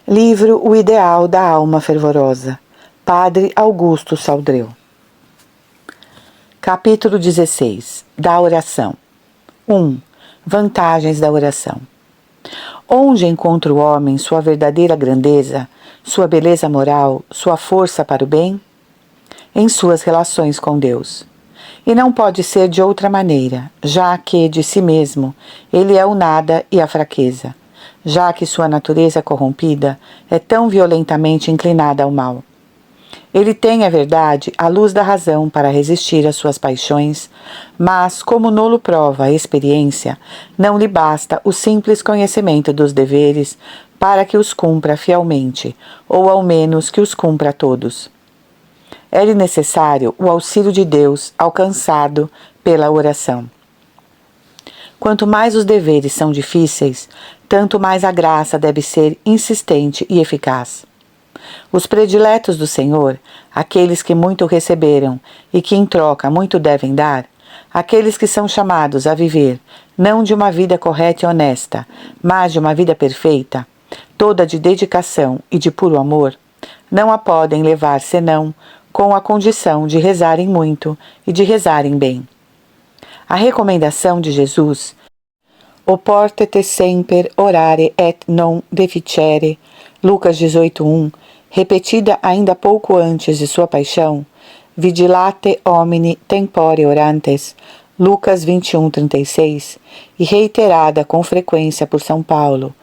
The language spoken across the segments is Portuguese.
Livro O Ideal da Alma Fervorosa, Padre Augusto Saldreu. Capítulo 16. Da oração. 1. Vantagens da oração. Onde encontra o homem sua verdadeira grandeza, sua beleza moral, sua força para o bem? Em suas relações com Deus. E não pode ser de outra maneira, já que, de si mesmo, ele é o nada e a fraqueza, já que sua natureza corrompida é tão violentamente inclinada ao mal. Ele tem, é verdade, a luz da razão para resistir às suas paixões, mas, como nolo prova a experiência, não lhe basta o simples conhecimento dos deveres para que os cumpra fielmente, ou ao menos que os cumpra todos. É-lhe necessário o auxílio de Deus alcançado pela oração. Quanto mais os deveres são difíceis, tanto mais a graça deve ser insistente e eficaz. Os prediletos do Senhor, aqueles que muito receberam e que em troca muito devem dar, aqueles que são chamados a viver não de uma vida correta e honesta, mas de uma vida perfeita, toda de dedicação e de puro amor, não a podem levar senão com a condição de rezarem muito e de rezarem bem. A recomendação de Jesus, oportet semper orare et non deficere, Lucas 18:1, repetida ainda pouco antes de sua paixão, vigilate homini tempore orantes, Lucas 21:36, e reiterada com frequência por São Paulo,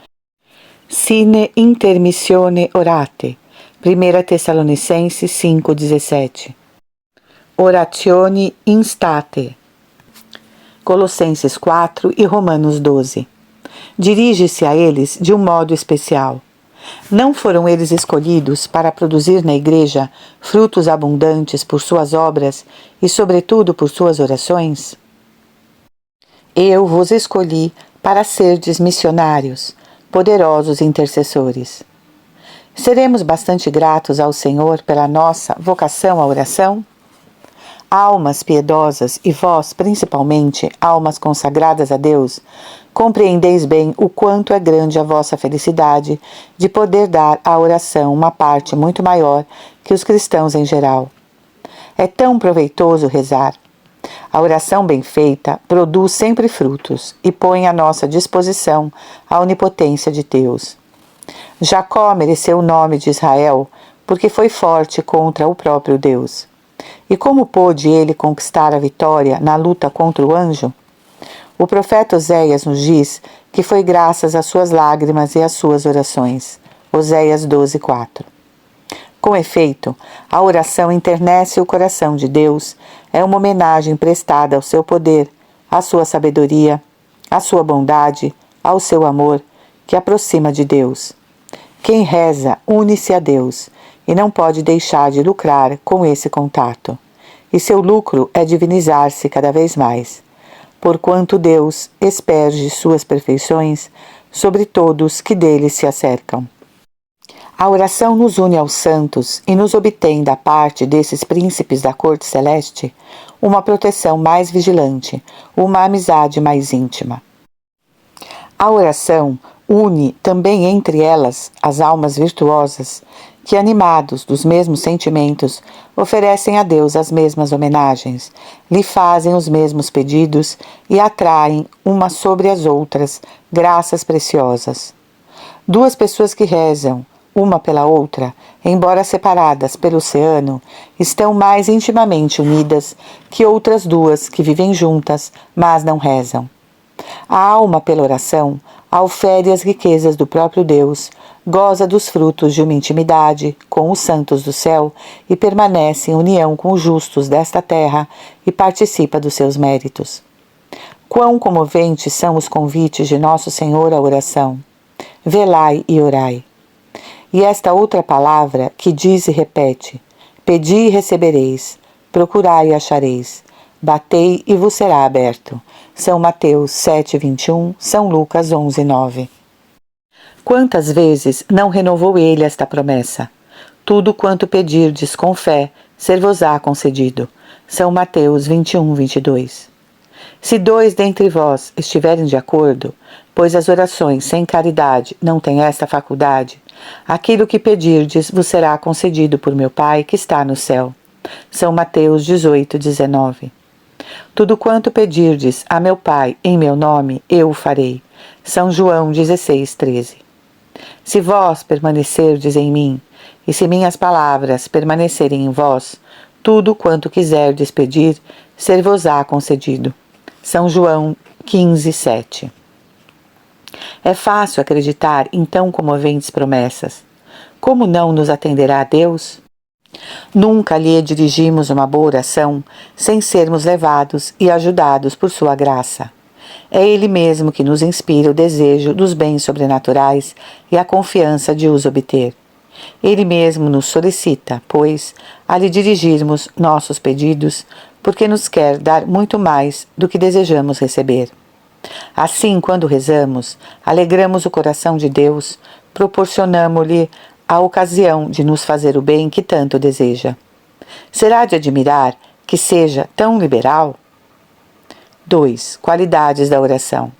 sine intermissione orate, 1 Tessalonicenses 5:17, oratione instate, Colossenses 4 e Romanos 12. Dirige-se a eles de um modo especial. Não foram eles escolhidos para produzir na Igreja frutos abundantes por suas obras e, sobretudo, por suas orações? Eu vos escolhi para serdes missionários, poderosos intercessores. Seremos bastante gratos ao Senhor pela nossa vocação à oração? Almas piedosas e vós, principalmente, almas consagradas a Deus, compreendeis bem o quanto é grande a vossa felicidade de poder dar à oração uma parte muito maior que os cristãos em geral. É tão proveitoso rezar. A oração bem feita produz sempre frutos e põe à nossa disposição a onipotência de Deus. Jacó mereceu o nome de Israel porque foi forte contra o próprio Deus. E como pôde ele conquistar a vitória na luta contra o anjo? O profeta Oséias nos diz que foi graças às suas lágrimas e às suas orações. Oséias 12:4. Com efeito, a oração enternece o coração de Deus, é uma homenagem prestada ao seu poder, à sua sabedoria, à sua bondade, ao seu amor, que aproxima de Deus. Quem reza une-se a Deus e não pode deixar de lucrar com esse contato. E seu lucro é divinizar-se cada vez mais, porquanto Deus esperge suas perfeições sobre todos que dele se acercam. A oração nos une aos santos e nos obtém da parte desses príncipes da corte celeste uma proteção mais vigilante, uma amizade mais íntima. A oração une também entre elas as almas virtuosas que, animados dos mesmos sentimentos, oferecem a Deus as mesmas homenagens, lhe fazem os mesmos pedidos e atraem umas sobre as outras graças preciosas. Duas pessoas que rezam, uma pela outra, embora separadas pelo oceano, estão mais intimamente unidas que outras duas que vivem juntas, mas não rezam. A alma, pela oração, aufere as riquezas do próprio Deus, goza dos frutos de uma intimidade com os santos do céu e permanece em união com os justos desta terra e participa dos seus méritos. Quão comoventes são os convites de Nosso Senhor à oração! Velai e orai. E esta outra palavra que diz e repete: pedi e recebereis, procurai e achareis, batei e vos será aberto. São Mateus 7:21, São Lucas 11:9. Quantas vezes não renovou ele esta promessa? Tudo quanto pedirdes com fé, ser-vos-á concedido. São Mateus 21:22. Se dois dentre vós estiverem de acordo, pois as orações sem caridade não têm esta faculdade, aquilo que pedirdes vos será concedido por meu Pai que está no céu. São Mateus 18:19. Tudo quanto pedirdes a meu Pai em meu nome, eu o farei. São João 16:13. Se vós permanecerdes em mim, e se minhas palavras permanecerem em vós, tudo quanto quiserdes pedir, ser-vos-á concedido. São João 15:7. É fácil acreditar em tão comoventes promessas. Como não nos atenderá a Deus? Nunca lhe dirigimos uma boa oração sem sermos levados e ajudados por sua graça. É Ele mesmo que nos inspira o desejo dos bens sobrenaturais e a confiança de os obter. Ele mesmo nos solicita, pois, a lhe dirigirmos nossos pedidos, porque nos quer dar muito mais do que desejamos receber. Assim, quando rezamos, alegramos o coração de Deus, proporcionamo-lhe a ocasião de nos fazer o bem que tanto deseja. Será de admirar que seja tão liberal? 2. Qualidades da oração.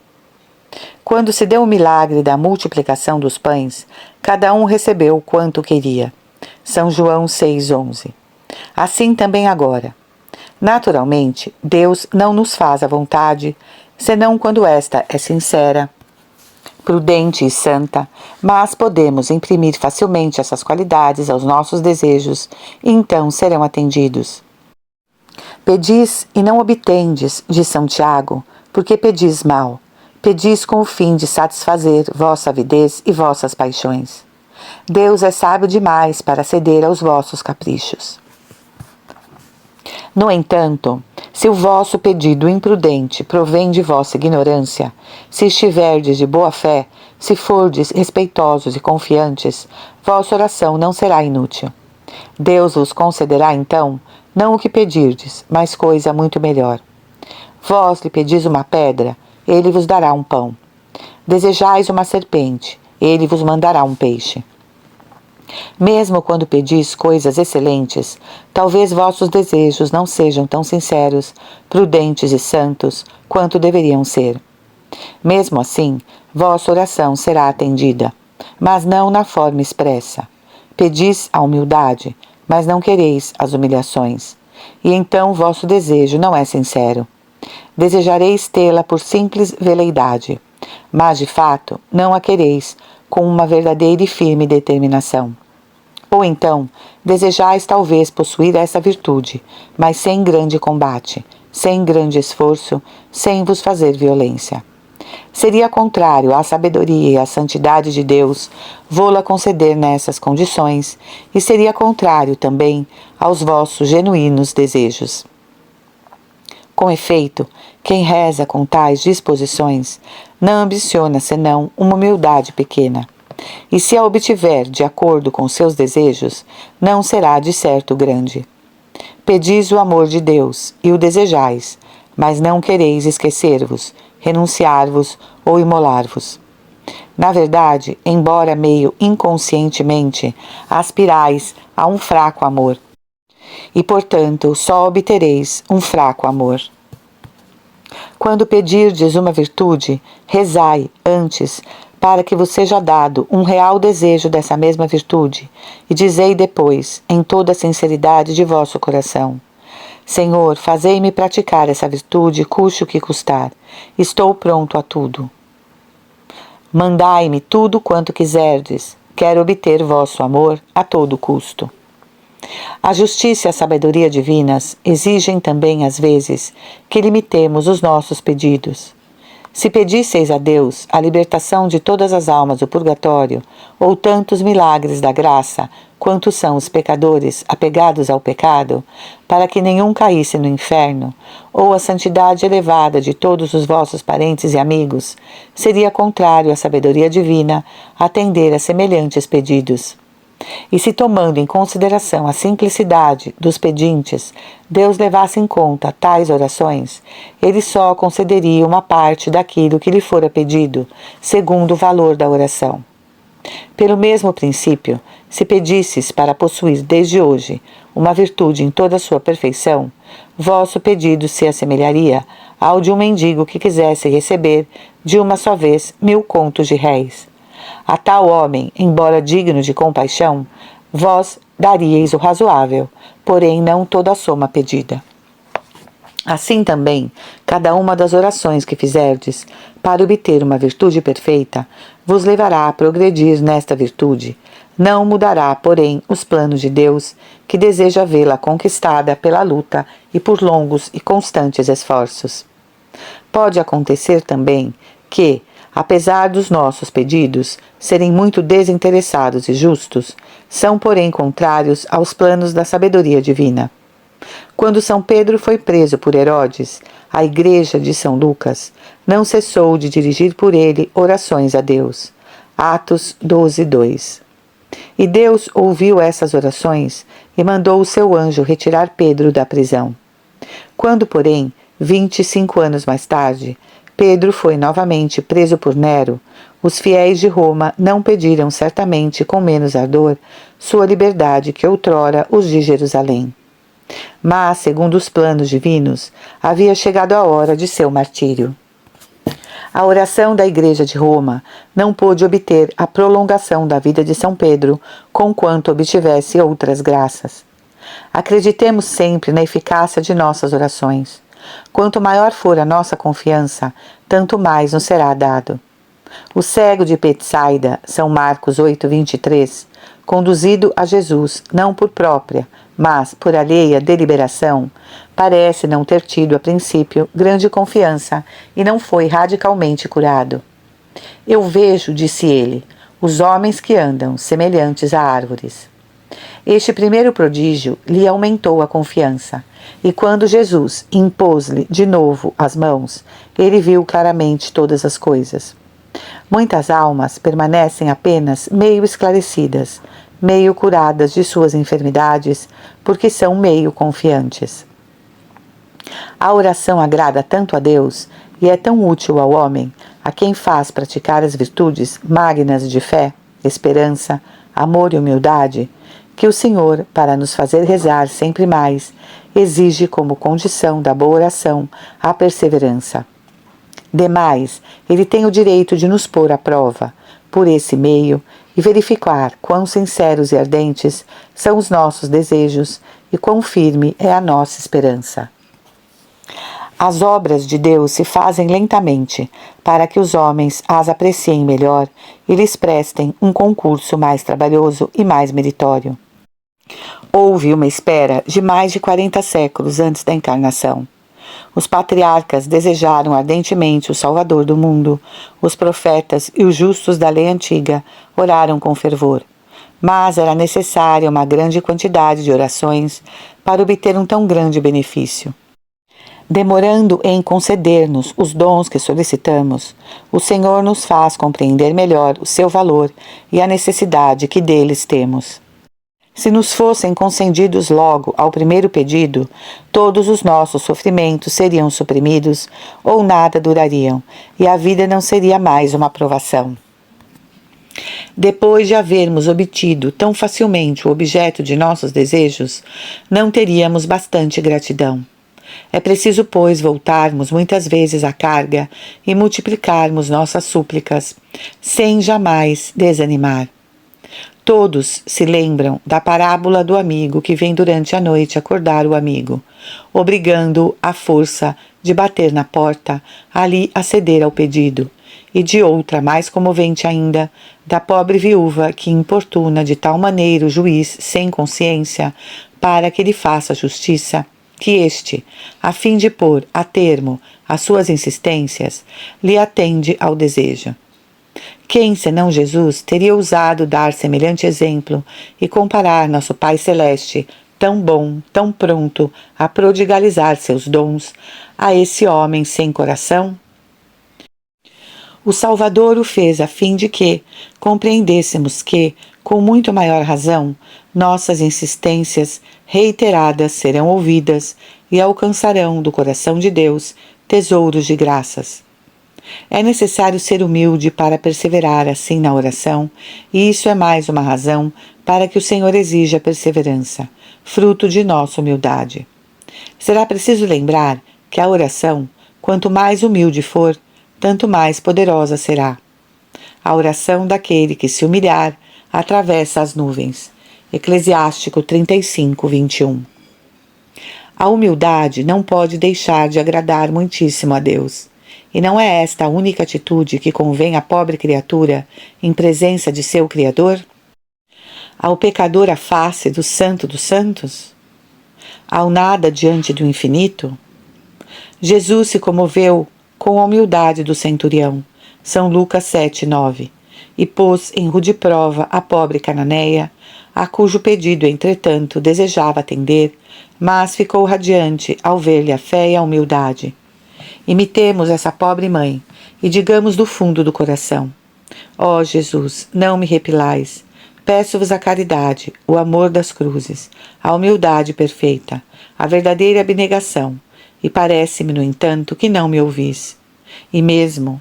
Quando se deu o milagre da multiplicação dos pães, cada um recebeu quanto queria. São João 6:11. Assim também agora. Naturalmente, Deus não nos faz a vontade, senão quando esta é sincera, prudente e santa, mas podemos imprimir facilmente essas qualidades aos nossos desejos e então serão atendidos. Pedis e não obtendes, diz São Tiago, porque pedis mal. Pedis com o fim de satisfazer vossa avidez e vossas paixões. Deus é sábio demais para ceder aos vossos caprichos. No entanto, se o vosso pedido imprudente provém de vossa ignorância, se estiverdes de boa fé, se fordes respeitosos e confiantes, vossa oração não será inútil. Deus vos concederá então, não o que pedirdes, mas coisa muito melhor. Vós lhe pedis uma pedra, ele vos dará um pão. Desejais uma serpente, ele vos mandará um peixe. Mesmo quando pedis coisas excelentes, talvez vossos desejos não sejam tão sinceros, prudentes e santos quanto deveriam ser. Mesmo assim, vossa oração será atendida, mas não na forma expressa. Pedis a humildade, mas não quereis as humilhações, e então vosso desejo não é sincero. Desejareis tê-la por simples veleidade, mas de fato não a quereis com uma verdadeira e firme determinação. Ou então, desejais talvez possuir essa virtude, mas sem grande combate, sem grande esforço, sem vos fazer violência. Seria contrário à sabedoria e à santidade de Deus vô-la conceder nessas condições, e seria contrário também aos vossos genuínos desejos. Com efeito, quem reza com tais disposições não ambiciona senão uma humildade pequena. E se a obtiver de acordo com seus desejos, não será de certo grande. Pedis o amor de Deus e o desejais, mas não quereis esquecer-vos, renunciar-vos ou imolar-vos. Na verdade, embora meio inconscientemente, aspirais a um fraco amor, e portanto só obtereis um fraco amor. Quando pedirdes uma virtude, rezai antes, para que vos seja dado um real desejo dessa mesma virtude, e dizei depois, em toda a sinceridade de vosso coração: Senhor, fazei-me praticar essa virtude, custe o que custar. Estou pronto a tudo. Mandai-me tudo quanto quiserdes, quero obter vosso amor a todo custo. A justiça e a sabedoria divinas exigem também, às vezes, que limitemos os nossos pedidos. Se pedisseis a Deus a libertação de todas as almas do purgatório, ou tantos milagres da graça, quanto são os pecadores apegados ao pecado, para que nenhum caísse no inferno, ou a santidade elevada de todos os vossos parentes e amigos, seria contrário à sabedoria divina atender a semelhantes pedidos. E se, tomando em consideração a simplicidade dos pedintes, Deus levasse em conta tais orações, ele só concederia uma parte daquilo que lhe fora pedido, segundo o valor da oração. Pelo mesmo princípio, se pedisses para possuir desde hoje uma virtude em toda a sua perfeição, vosso pedido se assemelharia ao de um mendigo que quisesse receber, de uma só vez, 1000 contos de réis. A tal homem, embora digno de compaixão, vós daríeis o razoável, porém não toda a soma pedida. Assim também, cada uma das orações que fizerdes, para obter uma virtude perfeita, vos levará a progredir nesta virtude. Não mudará, porém, os planos de Deus, que deseja vê-la conquistada pela luta e por longos e constantes esforços. Pode acontecer também que, apesar dos nossos pedidos serem muito desinteressados e justos, são, porém, contrários aos planos da sabedoria divina. Quando São Pedro foi preso por Herodes, a igreja de São Lucas não cessou de dirigir por ele orações a Deus. Atos 12:2. E Deus ouviu essas orações e mandou o seu anjo retirar Pedro da prisão. Quando, porém, 25 anos mais tarde, Pedro foi novamente preso por Nero, os fiéis de Roma não pediram certamente com menos ardor sua liberdade que outrora os de Jerusalém. Mas, segundo os planos divinos, havia chegado a hora de seu martírio. A oração da Igreja de Roma não pôde obter a prolongação da vida de São Pedro, conquanto obtivesse outras graças. Acreditemos sempre na eficácia de nossas orações. Quanto maior for a nossa confiança, tanto mais nos será dado. O cego de Betsaida, São Marcos 8:23, conduzido a Jesus não por própria, mas por alheia deliberação, parece não ter tido a princípio grande confiança e não foi radicalmente curado. Eu vejo, disse ele, os homens que andam semelhantes a árvores. Este primeiro prodígio lhe aumentou a confiança, e quando Jesus impôs-lhe de novo as mãos, ele viu claramente todas as coisas. Muitas almas permanecem apenas meio esclarecidas, meio curadas de suas enfermidades, porque são meio confiantes. A oração agrada tanto a Deus e é tão útil ao homem, a quem faz praticar as virtudes magnas de fé, esperança, amor e humildade, que o Senhor, para nos fazer rezar sempre mais, exige como condição da boa oração a perseverança. Demais, ele tem o direito de nos pôr à prova, por esse meio, e verificar quão sinceros e ardentes são os nossos desejos e quão firme é a nossa esperança. As obras de Deus se fazem lentamente, para que os homens as apreciem melhor e lhes prestem um concurso mais trabalhoso e mais meritório. Houve uma espera de mais de 40 séculos antes da encarnação. Os patriarcas desejaram ardentemente o Salvador do mundo. Os profetas e os justos da lei antiga oraram com fervor. Mas era necessária uma grande quantidade de orações para obter um tão grande benefício. Demorando em conceder-nos os dons que solicitamos, o Senhor nos faz compreender melhor o seu valor e a necessidade que deles temos. Se nos fossem concedidos logo ao primeiro pedido, todos os nossos sofrimentos seriam suprimidos ou nada durariam, e a vida não seria mais uma provação. Depois de havermos obtido tão facilmente o objeto de nossos desejos, não teríamos bastante gratidão. É preciso, pois, voltarmos muitas vezes à carga e multiplicarmos nossas súplicas, sem jamais desanimar. Todos se lembram da parábola do amigo que vem durante a noite acordar o amigo, obrigando-o à força de bater na porta, ali a ceder ao pedido, e de outra mais comovente ainda, da pobre viúva que importuna de tal maneira o juiz sem consciência para que lhe faça justiça, que este, a fim de pôr a termo às suas insistências, lhe atende ao desejo. Quem, senão Jesus, teria ousado dar semelhante exemplo e comparar nosso Pai Celeste, tão bom, tão pronto a prodigalizar seus dons, a esse homem sem coração? O Salvador o fez a fim de que compreendêssemos que, com muito maior razão, nossas insistências reiteradas serão ouvidas e alcançarão do coração de Deus tesouros de graças. É necessário ser humilde para perseverar assim na oração, e isso é mais uma razão para que o Senhor exija a perseverança, fruto de nossa humildade. Será preciso lembrar que a oração, Quanto mais humilde for, tanto mais poderosa será. A oração daquele que se humilhar atravessa as nuvens. Eclesiástico 35, 21. A humildade não pode deixar de agradar muitíssimo a Deus. E não é esta a única atitude que convém à pobre criatura em presença de seu Criador? Ao pecador a face do Santo dos Santos? Ao nada diante do infinito? Jesus se comoveu com a humildade do centurião, São Lucas 7, 9, e pôs em rude prova a pobre cananeia, a cujo pedido, entretanto, desejava atender, mas ficou radiante ao ver-lhe a fé e a humildade. Imitemos essa pobre mãe e digamos do fundo do coração: ó Jesus, não me repilais. Peço-vos a caridade, o amor das cruzes, a humildade perfeita, a verdadeira abnegação, e parece-me, no entanto, que não me ouvis. E mesmo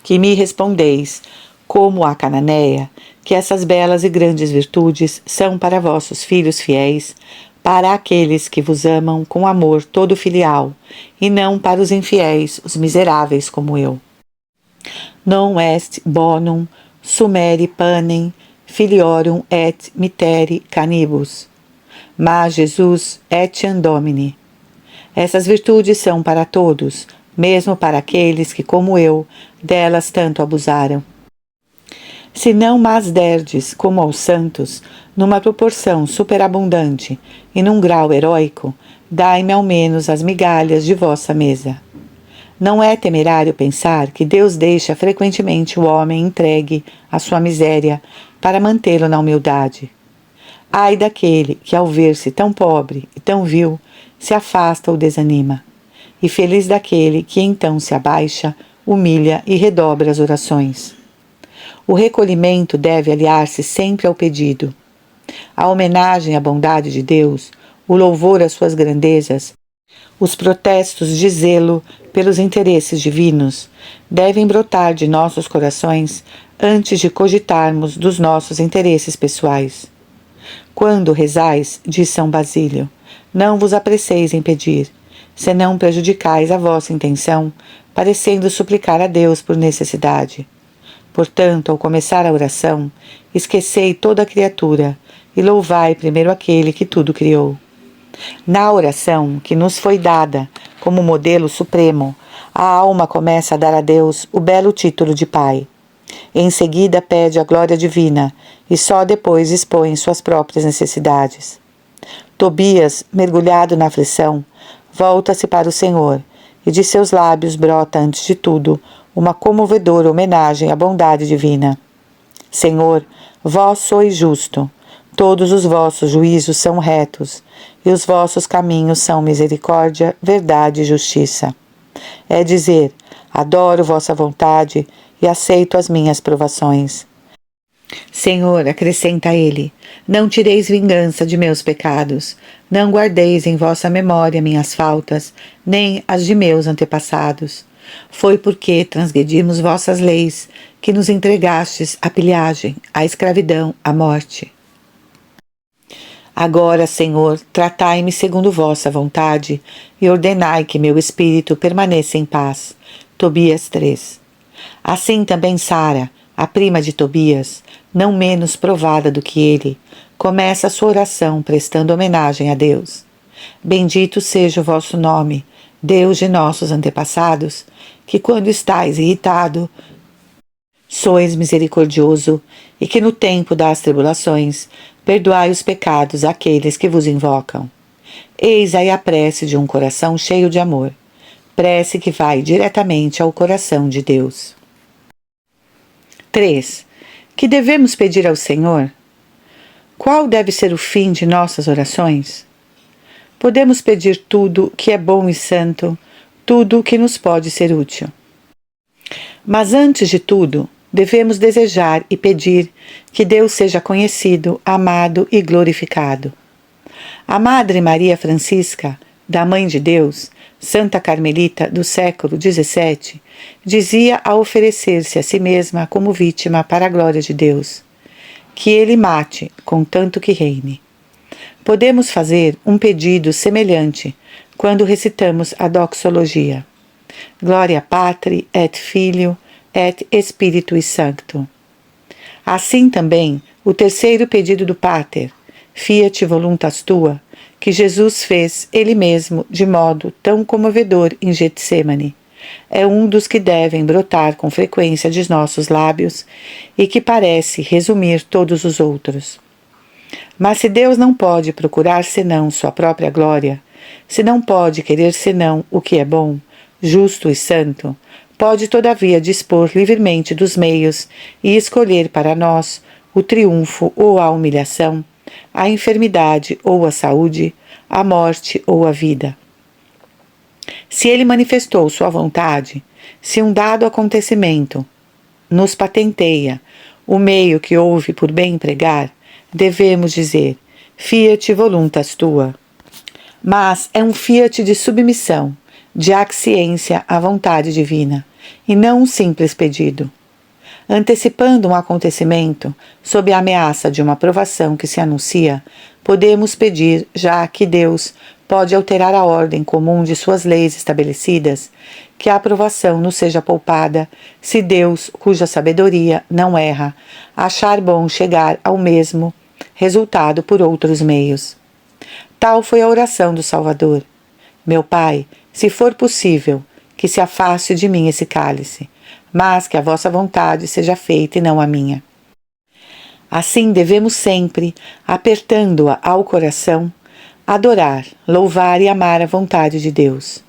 que me respondeis, como a Cananeia, que essas belas e grandes virtudes são para vossos filhos fiéis, para aqueles que vos amam com amor todo filial, e não para os infiéis, os miseráveis como eu. Non est bonum sumere panem filiorum et mitere canibus, mas Jesus etiam Domini. Essas virtudes são para todos, mesmo para aqueles que, como eu, delas tanto abusaram. Se não mas derdes, como aos santos, numa proporção superabundante e num grau heróico, dai-me ao menos as migalhas de vossa mesa. Não é temerário pensar que Deus deixa frequentemente o homem entregue à sua miséria para mantê-lo na humildade. Ai daquele que, ao ver-se tão pobre e tão vil, se afasta ou desanima, e feliz daquele que então se abaixa, humilha e redobra as orações. O recolhimento deve aliar-se sempre ao pedido. A homenagem à bondade de Deus, o louvor às suas grandezas, os protestos de zelo pelos interesses divinos devem brotar de nossos corações antes de cogitarmos dos nossos interesses pessoais. Quando rezais, diz São Basílio, não vos apresseis em pedir, senão prejudicais a vossa intenção, parecendo suplicar a Deus por necessidade. Portanto, ao começar a oração, esquecei toda a criatura e louvai primeiro aquele que tudo criou. Na oração que nos foi dada como modelo supremo, a alma começa a dar a Deus o belo título de Pai. Em seguida pede a glória divina e só depois expõe suas próprias necessidades. Tobias, mergulhado na aflição, volta-se para o Senhor e de seus lábios brota, antes de tudo, uma comovedora homenagem à bondade divina. Senhor, vós sois justo, todos os vossos juízos são retos, e os vossos caminhos são misericórdia, verdade e justiça. É dizer, adoro vossa vontade e aceito as minhas provações. Senhor, acrescenta ele, não tireis vingança de meus pecados, não guardeis em vossa memória minhas faltas, nem as de meus antepassados. Foi porque transgredimos vossas leis que nos entregastes à pilhagem, à escravidão, à morte. Agora, Senhor, tratai-me segundo vossa vontade e ordenai que meu espírito permaneça em paz. Tobias 3. Assim também Sara, a prima de Tobias, não menos provada do que ele, começa a sua oração prestando homenagem a Deus. Bendito seja o vosso nome, Deus de nossos antepassados, que quando estais irritado, sois misericordioso, e que no tempo das tribulações perdoai os pecados àqueles que vos invocam. Eis aí a prece de um coração cheio de amor, prece que vai diretamente ao coração de Deus. 3. Que devemos pedir ao Senhor? Qual deve ser o fim de nossas orações? Podemos pedir tudo que é bom e santo, tudo que nos pode ser útil. Mas antes de tudo, devemos desejar e pedir que Deus seja conhecido, amado e glorificado. A Madre Maria Francisca, da Mãe de Deus, Santa Carmelita do século XVII, dizia ao oferecer-se a si mesma como vítima para a glória de Deus: que Ele mate, contanto que reine. Podemos fazer um pedido semelhante quando recitamos a doxologia. Gloria Patri et Filio et Spiritui Sancto. Assim também, o terceiro pedido do Pater, Fiat voluntas tua, que Jesus fez ele mesmo de modo tão comovedor em Getsemane, é um dos que devem brotar com frequência de nossos lábios e que parece resumir todos os outros. Mas se Deus não pode procurar senão sua própria glória, se não pode querer senão o que é bom, justo e santo, pode todavia dispor livremente dos meios e escolher para nós o triunfo ou a humilhação, a enfermidade ou a saúde, a morte ou a vida. Se ele manifestou sua vontade, se um dado acontecimento nos patenteia o meio que houve por bem empregar, devemos dizer, fiat voluntas tua. Mas é um fiat de submissão, de aquiescência à vontade divina, e não um simples pedido. Antecipando um acontecimento, sob a ameaça de uma provação que se anuncia, podemos pedir, já que Deus pode alterar a ordem comum de suas leis estabelecidas, que a aprovação nos seja poupada, se Deus, cuja sabedoria não erra, achar bom chegar ao mesmo resultado por outros meios. Tal foi a oração do Salvador. Meu Pai, se for possível, que se afaste de mim esse cálice, mas que a vossa vontade seja feita e não a minha. Assim devemos sempre, apertando-a ao coração, adorar, louvar e amar a vontade de Deus.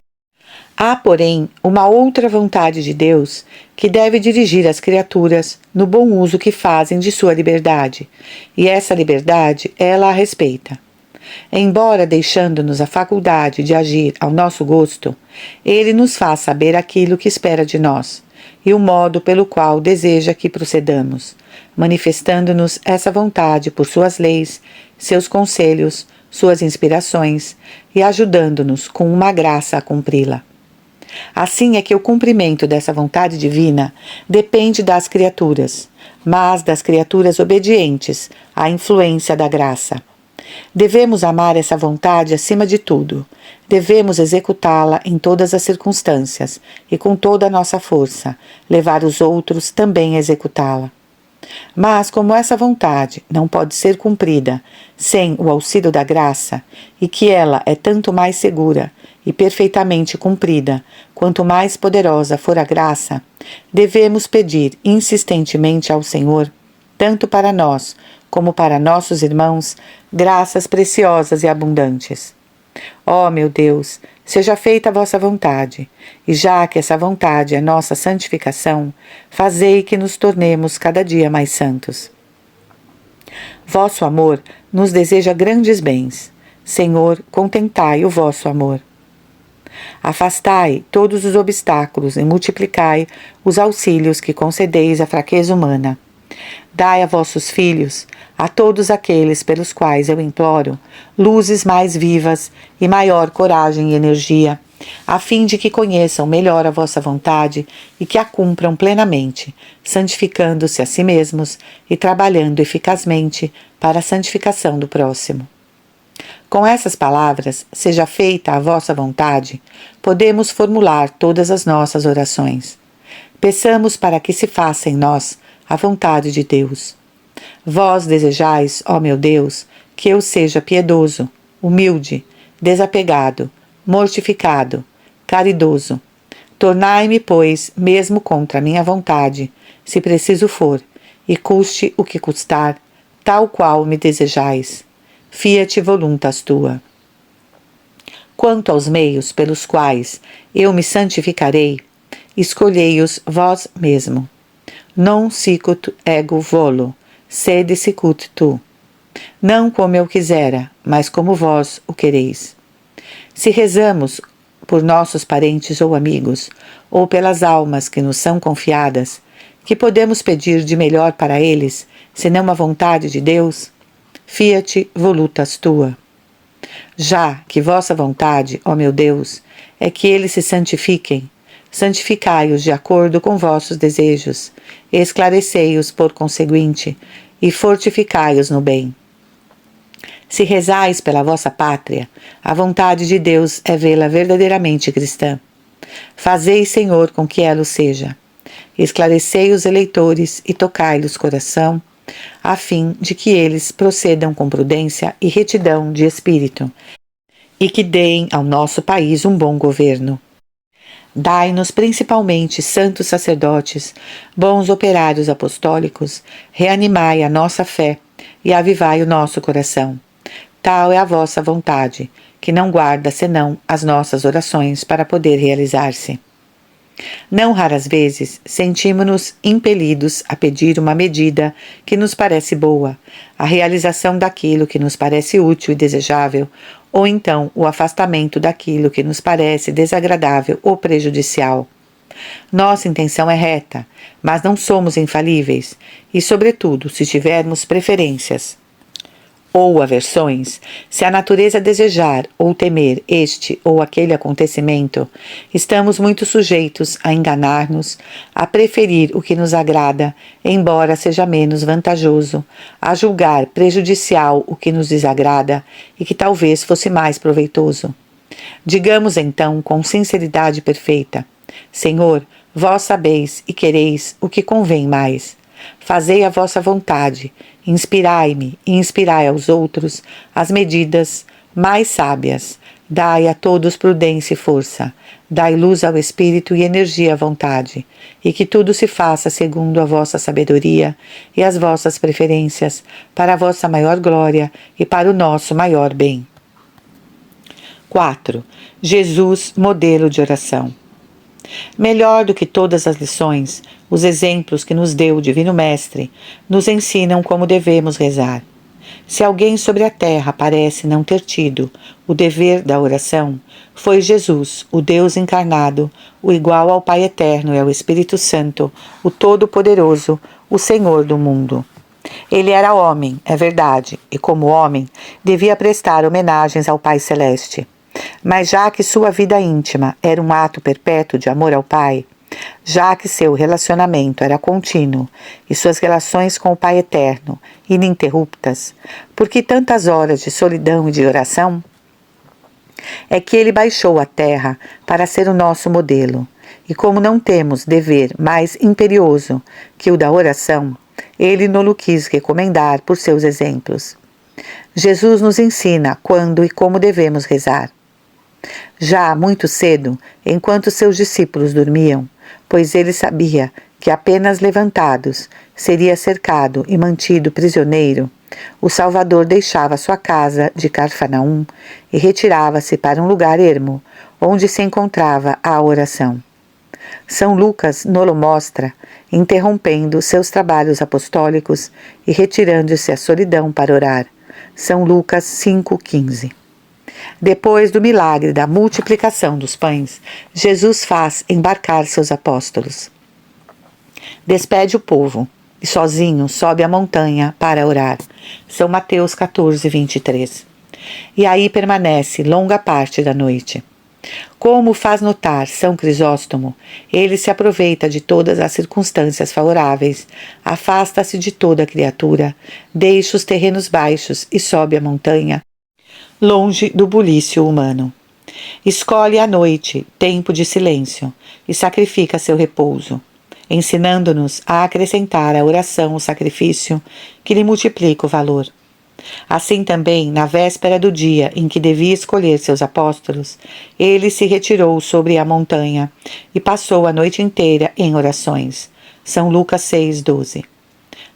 Há, porém, uma outra vontade de Deus que deve dirigir as criaturas no bom uso que fazem de sua liberdade, e essa liberdade ela a respeita. Embora deixando-nos a faculdade de agir ao nosso gosto, ele nos faz saber aquilo que espera de nós e o modo pelo qual deseja que procedamos, manifestando-nos essa vontade por suas leis, seus conselhos, suas inspirações e ajudando-nos com uma graça a cumpri-la. Assim é que o cumprimento dessa vontade divina depende das criaturas, mas das criaturas obedientes à influência da graça. Devemos amar essa vontade acima de tudo. Devemos executá-la em todas as circunstâncias e com toda a nossa força, levar os outros também a executá-la. Mas como essa vontade não pode ser cumprida sem o auxílio da graça, e que ela é tanto mais segura e perfeitamente cumprida, quanto mais poderosa for a graça, devemos pedir insistentemente ao Senhor, tanto para nós como para nossos irmãos, graças preciosas e abundantes. Ó meu Deus, seja feita a vossa vontade, e já que essa vontade é nossa santificação, fazei que nos tornemos cada dia mais santos. Vosso amor nos deseja grandes bens. Senhor, contentai o vosso amor. Afastai todos os obstáculos e multiplicai os auxílios que concedeis à fraqueza humana. Dai a vossos filhos, a todos aqueles pelos quais eu imploro, luzes mais vivas e maior coragem e energia, a fim de que conheçam melhor a vossa vontade e que a cumpram plenamente, santificando-se a si mesmos e trabalhando eficazmente para a santificação do próximo. Com essas palavras, seja feita a vossa vontade, podemos formular todas as nossas orações. Peçamos para que se faça em nós a vontade de Deus. Vós desejais, ó meu Deus, que eu seja piedoso, humilde, desapegado, mortificado, caridoso. Tornai-me, pois, mesmo contra a minha vontade, se preciso for, e custe o que custar, tal qual me desejais. Fiat voluntas tua. Quanto aos meios pelos quais eu me santificarei, escolhei-os vós mesmo. Non sicut ego volo, sede sicut tu. Não como eu quisera, mas como vós o quereis. Se rezamos por nossos parentes ou amigos, ou pelas almas que nos são confiadas, que podemos pedir de melhor para eles, senão a vontade de Deus? Fiat voluntas tua. Já que vossa vontade, ó meu Deus, é que eles se santifiquem, santificai-os de acordo com vossos desejos, esclarecei-os por conseguinte, e fortificai-os no bem. Se rezais pela vossa pátria, a vontade de Deus é vê-la verdadeiramente cristã. Fazei, Senhor, com que ela o seja. Esclarecei os eleitores e tocai-lhes coração, a fim de que eles procedam com prudência e retidão de espírito, e que deem ao nosso país um bom governo. Dai-nos principalmente santos sacerdotes, bons operários apostólicos, reanimai a nossa fé e avivai o nosso coração. Tal é a vossa vontade, que não guarda senão as nossas orações para poder realizar-se. Não raras vezes sentimos-nos impelidos a pedir uma medida que nos parece boa, a realização daquilo que nos parece útil e desejável, ou então o afastamento daquilo que nos parece desagradável ou prejudicial. Nossa intenção é reta, mas não somos infalíveis, e, sobretudo, se tivermos preferências ou aversões, se a natureza desejar ou temer este ou aquele acontecimento, estamos muito sujeitos a enganar-nos, a preferir o que nos agrada, embora seja menos vantajoso, a julgar prejudicial o que nos desagrada e que talvez fosse mais proveitoso. Digamos então com sinceridade perfeita: Senhor, vós sabeis e quereis o que convém mais. Fazei a vossa vontade, inspirai-me e inspirai aos outros as medidas mais sábias. Dai a todos prudência e força. Dai luz ao espírito e energia à vontade, e que tudo se faça segundo a vossa sabedoria e as vossas preferências, para a vossa maior glória e para o nosso maior bem. 4. Jesus, modelo de oração. Melhor do que todas as lições, os exemplos que nos deu o Divino Mestre nos ensinam como devemos rezar. Se alguém sobre a terra parece não ter tido o dever da oração, foi Jesus, o Deus encarnado, o igual ao Pai Eterno e ao Espírito Santo, o Todo-Poderoso, o Senhor do mundo. Ele era homem, é verdade, e como homem, devia prestar homenagens ao Pai Celeste. Mas já que sua vida íntima era um ato perpétuo de amor ao Pai, já que seu relacionamento era contínuo e suas relações com o Pai Eterno ininterruptas, por que tantas horas de solidão e de oração? É que ele baixou à terra para ser o nosso modelo, e como não temos dever mais imperioso que o da oração, ele nos quis recomendar por seus exemplos. Jesus nos ensina quando e como devemos rezar. Já muito cedo, enquanto seus discípulos dormiam, pois ele sabia que apenas levantados seria cercado e mantido prisioneiro, o Salvador deixava sua casa de Cafarnaum e retirava-se para um lugar ermo, onde se encontrava a oração. São Lucas nos mostra, interrompendo seus trabalhos apostólicos e retirando-se à solidão para orar. São Lucas 5,15. Depois do milagre da multiplicação dos pães, Jesus faz embarcar seus apóstolos. Despede o povo e sozinho sobe a montanha para orar. São Mateus 14, 23. E aí permanece longa parte da noite. Como faz notar São Crisóstomo, ele se aproveita de todas as circunstâncias favoráveis, afasta-se de toda criatura, deixa os terrenos baixos e sobe a montanha, longe do bulício humano. Escolhe a noite, tempo de silêncio, e sacrifica seu repouso, ensinando-nos a acrescentar à oração o sacrifício que lhe multiplica o valor. Assim também, na véspera do dia em que devia escolher seus apóstolos, ele se retirou sobre a montanha e passou a noite inteira em orações. São Lucas 6,12.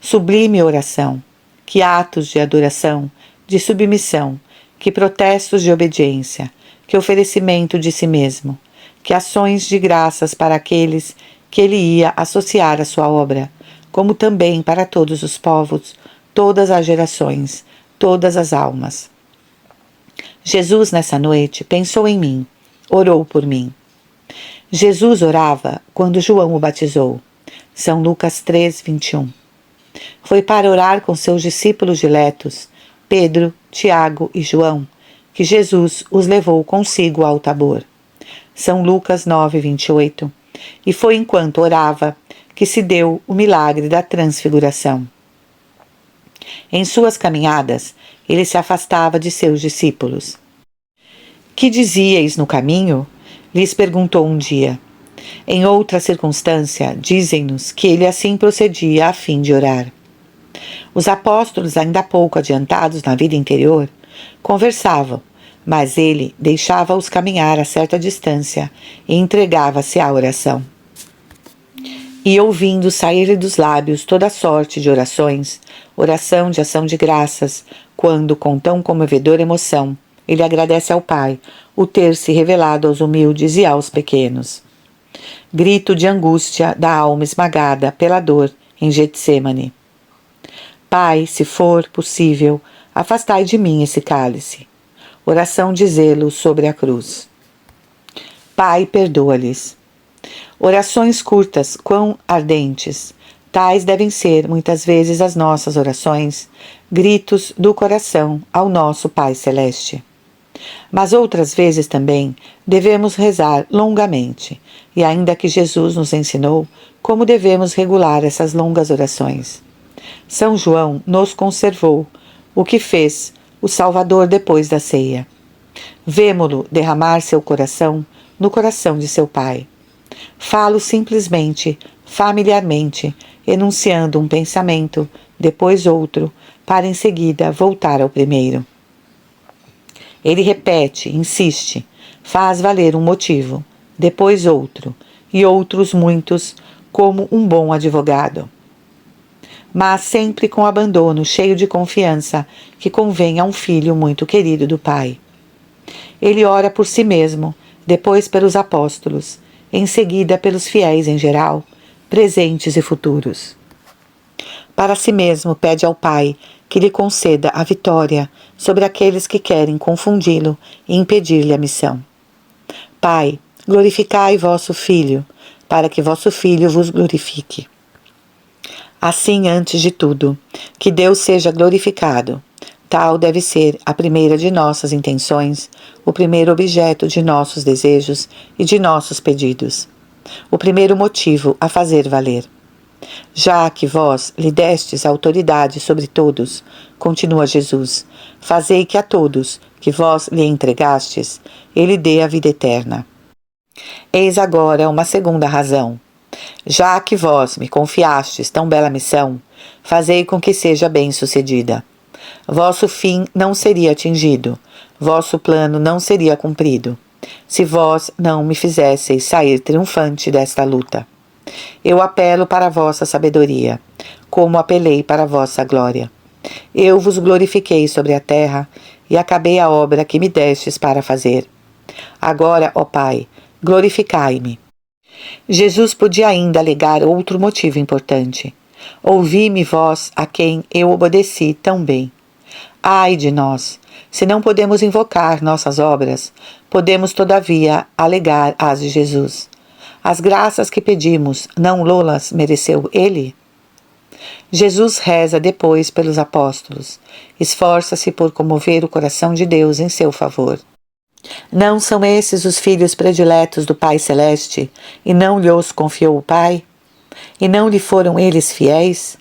Sublime oração! Que atos de adoração, de submissão, que protestos de obediência, que oferecimento de si mesmo, que ações de graças para aqueles que ele ia associar à sua obra, como também para todos os povos, todas as gerações, todas as almas. Jesus, nessa noite, pensou em mim, orou por mim. Jesus orava quando João o batizou. São Lucas 3, 21. Foi para orar com seus discípulos diletos, Pedro, Tiago e João, que Jesus os levou consigo ao Tabor. São Lucas 9, 28. E foi enquanto orava que se deu o milagre da transfiguração. Em suas caminhadas, ele se afastava de seus discípulos. Que dizíeis no caminho? lhes perguntou um dia. Em outra circunstância, dizem-nos que ele assim procedia a fim de orar. Os apóstolos, ainda pouco adiantados na vida interior, conversavam, mas ele deixava-os caminhar a certa distância e entregava-se à oração. E ouvindo sair-lhe dos lábios toda sorte de orações, oração de ação de graças, quando, com tão comovedora emoção, ele agradece ao Pai o ter se revelado aos humildes e aos pequenos. Grito de angústia da alma esmagada pela dor em Getsêmani. Pai, se for possível, afastai de mim esse cálice. Oração de zelo sobre a cruz. Pai, perdoa-lhes. Orações curtas, quão ardentes. Tais devem ser, muitas vezes, as nossas orações, gritos do coração ao nosso Pai Celeste. Mas outras vezes também devemos rezar longamente, e ainda que Jesus nos ensinou como devemos regular essas longas orações. São João nos conservou o que fez o Salvador depois da ceia. Vemo-lo derramar seu coração no coração de seu Pai. Falo simplesmente, familiarmente, enunciando um pensamento, depois outro, para em seguida voltar ao primeiro. Ele repete, insiste, faz valer um motivo, depois outro, e outros muitos, como um bom advogado. Mas sempre com abandono, cheio de confiança, que convém a um filho muito querido do Pai. Ele ora por si mesmo, depois pelos apóstolos, em seguida pelos fiéis em geral, presentes e futuros. Para si mesmo pede ao Pai que lhe conceda a vitória sobre aqueles que querem confundi-lo e impedir-lhe a missão. Pai, glorificai vosso Filho, para que vosso Filho vos glorifique. Assim, antes de tudo, que Deus seja glorificado. Tal deve ser a primeira de nossas intenções, o primeiro objeto de nossos desejos e de nossos pedidos, o primeiro motivo a fazer valer. Já que vós lhe destes autoridade sobre todos, continua Jesus, fazei que a todos que vós lhe entregastes, ele dê a vida eterna. Eis agora uma segunda razão. Já que vós me confiastes tão bela missão, fazei com que seja bem-sucedida. Vosso fim não seria atingido, vosso plano não seria cumprido, se vós não me fizesseis sair triunfante desta luta. Eu apelo para a vossa sabedoria, como apelei para a vossa glória. Eu vos glorifiquei sobre a terra e acabei a obra que me destes para fazer. Agora, ó Pai, glorificai-me. Jesus podia ainda alegar outro motivo importante. Ouvi-me vós a quem eu obedeci tão bem. Ai de nós! Se não podemos invocar nossas obras, podemos todavia alegar as de Jesus. As graças que pedimos, não lolas mereceu ele? Jesus reza depois pelos apóstolos. Esforça-se por comover o coração de Deus em seu favor. Não são esses os filhos prediletos do Pai Celeste, e não lhos confiou o Pai? E não lhe foram eles fiéis?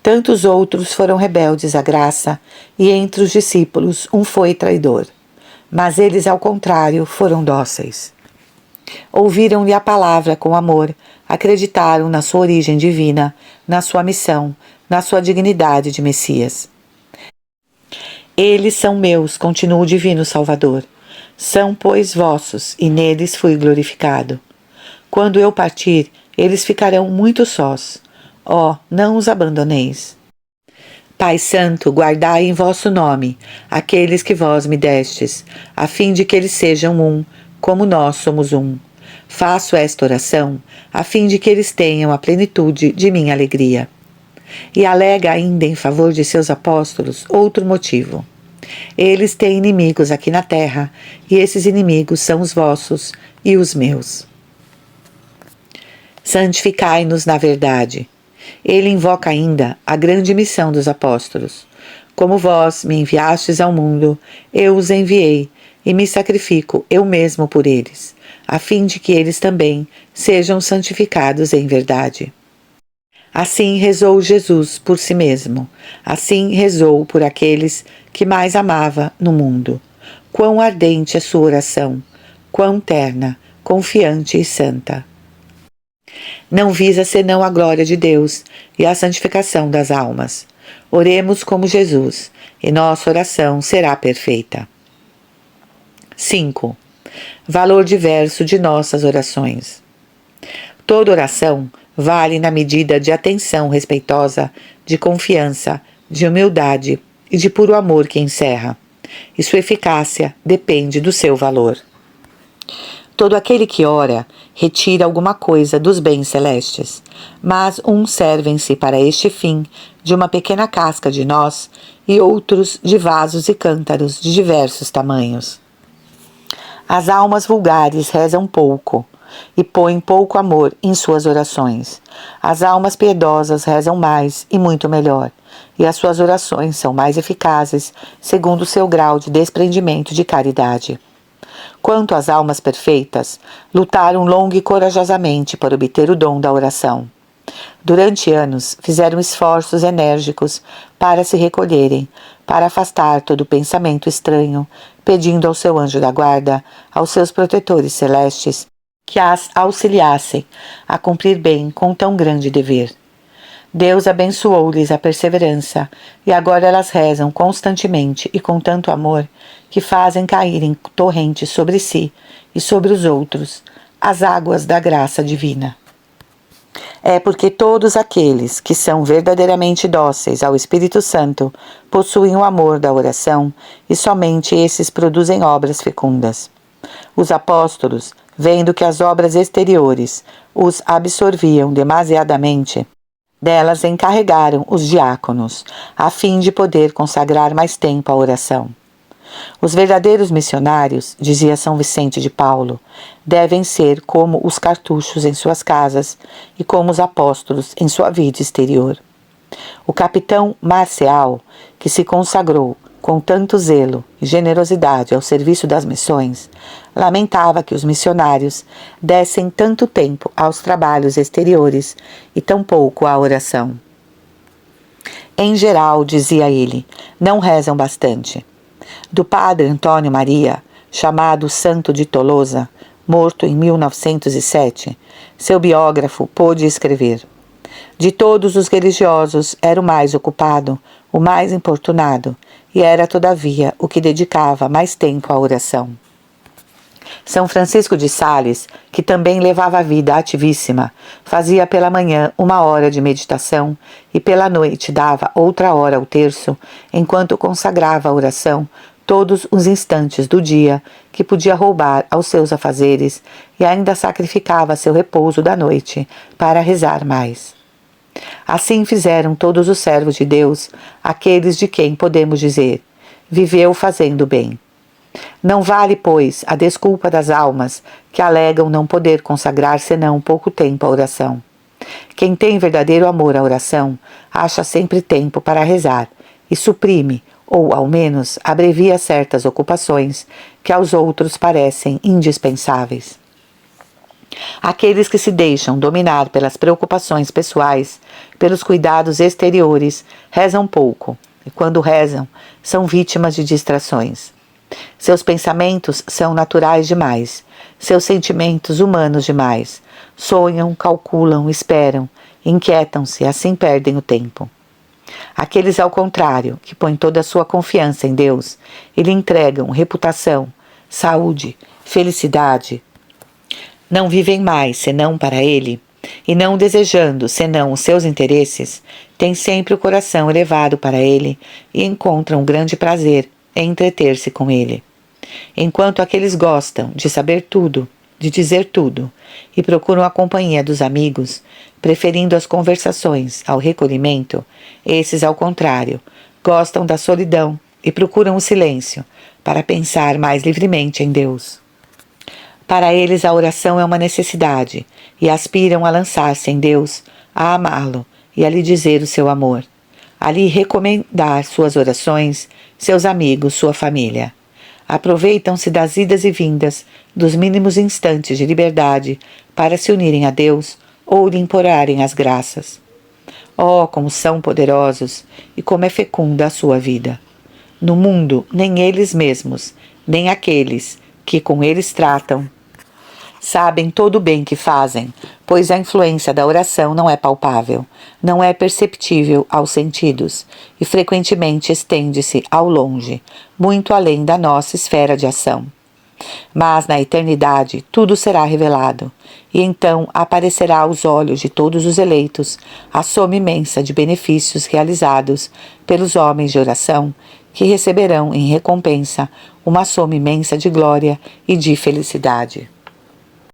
Tantos outros foram rebeldes à graça, e entre os discípulos um foi traidor. Mas eles, ao contrário, foram dóceis. Ouviram-lhe a palavra com amor, acreditaram na sua origem divina, na sua missão, na sua dignidade de Messias. Eles são meus, continua o Divino Salvador. São, pois, vossos, e neles fui glorificado. Quando eu partir, eles ficarão muito sós. Ó, não os abandoneis. Pai Santo, guardai em vosso nome aqueles que vós me destes, a fim de que eles sejam um, como nós somos um. Faço esta oração, a fim de que eles tenham a plenitude de minha alegria. E alega ainda em favor de seus apóstolos outro motivo. Eles têm inimigos aqui na terra, e esses inimigos são os vossos e os meus. Santificai-nos na verdade. Ele invoca ainda a grande missão dos apóstolos. Como vós me enviastes ao mundo, eu os enviei, e me sacrifico eu mesmo por eles, a fim de que eles também sejam santificados em verdade. Assim rezou Jesus por si mesmo, assim rezou por aqueles que mais amava no mundo. Quão ardente é sua oração, quão terna, confiante e santa. Não visa senão a glória de Deus e a santificação das almas. Oremos como Jesus, e nossa oração será perfeita. 5. Valor diverso de nossas orações. Toda oração vale na medida de atenção respeitosa, de confiança, de humildade e de puro amor que encerra, e sua eficácia depende do seu valor. Todo aquele que ora retira alguma coisa dos bens celestes, mas uns servem-se para este fim de uma pequena casca de nós e outros de vasos e cântaros de diversos tamanhos. As almas vulgares rezam pouco e põem pouco amor em suas orações. As almas piedosas rezam mais e muito melhor, e as suas orações são mais eficazes segundo o seu grau de desprendimento de caridade. Quanto às almas perfeitas, lutaram longo e corajosamente para obter o dom da oração. Durante anos, fizeram esforços enérgicos para se recolherem, para afastar todo pensamento estranho, pedindo ao seu anjo da guarda, aos seus protetores celestes, que as auxiliassem a cumprir bem com tão grande dever. Deus abençoou-lhes a perseverança, e agora elas rezam constantemente e com tanto amor, que fazem cair em torrentes sobre si e sobre os outros as águas da graça divina. É porque todos aqueles que são verdadeiramente dóceis ao Espírito Santo possuem o amor da oração, e somente esses produzem obras fecundas. Os apóstolos, vendo que as obras exteriores os absorviam demasiadamente, delas encarregaram os diáconos, a fim de poder consagrar mais tempo à oração. Os verdadeiros missionários, dizia São Vicente de Paulo, devem ser como os cartuchos em suas casas e como os apóstolos em sua vida exterior. O capitão Marcial, que se consagrou com tanto zelo e generosidade ao serviço das missões, lamentava que os missionários dessem tanto tempo aos trabalhos exteriores e tão pouco à oração. Em geral, dizia ele, não rezam bastante. Do padre Antônio Maria, chamado Santo de Tolosa, morto em 1907, seu biógrafo pôde escrever: de todos os religiosos era o mais ocupado, o mais importunado, e era, todavia, o que dedicava mais tempo à oração. São Francisco de Sales, que também levava a vida ativíssima, fazia pela manhã 1 hora de meditação e pela noite dava outra hora ao terço, enquanto consagrava a oração todos os instantes do dia que podia roubar aos seus afazeres, e ainda sacrificava seu repouso da noite para rezar mais. Assim fizeram todos os servos de Deus, aqueles de quem podemos dizer: viveu fazendo bem. Não vale, pois, a desculpa das almas que alegam não poder consagrar senão pouco tempo à oração. Quem tem verdadeiro amor à oração acha sempre tempo para rezar e suprime, ou ao menos abrevia certas ocupações que aos outros parecem indispensáveis. Aqueles que se deixam dominar pelas preocupações pessoais, pelos cuidados exteriores, rezam pouco, e quando rezam, são vítimas de distrações. Seus pensamentos são naturais demais, seus sentimentos humanos demais. Sonham, calculam, esperam, inquietam-se e assim perdem o tempo. Aqueles, ao contrário, que põem toda a sua confiança em Deus e lhe entregam reputação, saúde, felicidade, não vivem mais senão para Ele, e não desejando senão os seus interesses, têm sempre o coração elevado para Ele e encontram grande prazer em entreter-se com Ele. Enquanto aqueles gostam de saber tudo, de dizer tudo, e procuram a companhia dos amigos, preferindo as conversações ao recolhimento, esses, ao contrário, gostam da solidão e procuram o silêncio para pensar mais livremente em Deus. Para eles a oração é uma necessidade e aspiram a lançar-se em Deus, a amá-lo e a lhe dizer o seu amor, a lhe recomendar suas orações, seus amigos, sua família. Aproveitam-se das idas e vindas, dos mínimos instantes de liberdade para se unirem a Deus ou lhe implorarem as graças. Oh, como são poderosos e como é fecunda a sua vida! No mundo, nem eles mesmos, nem aqueles que com eles tratam, Sabem todo o bem que fazem, pois a influência da oração não é palpável, não é perceptível aos sentidos e frequentemente estende-se ao longe, muito além da nossa esfera de ação. Mas na eternidade tudo será revelado, e então aparecerá aos olhos de todos os eleitos a soma imensa de benefícios realizados pelos homens de oração, que receberão em recompensa uma soma imensa de glória e de felicidade.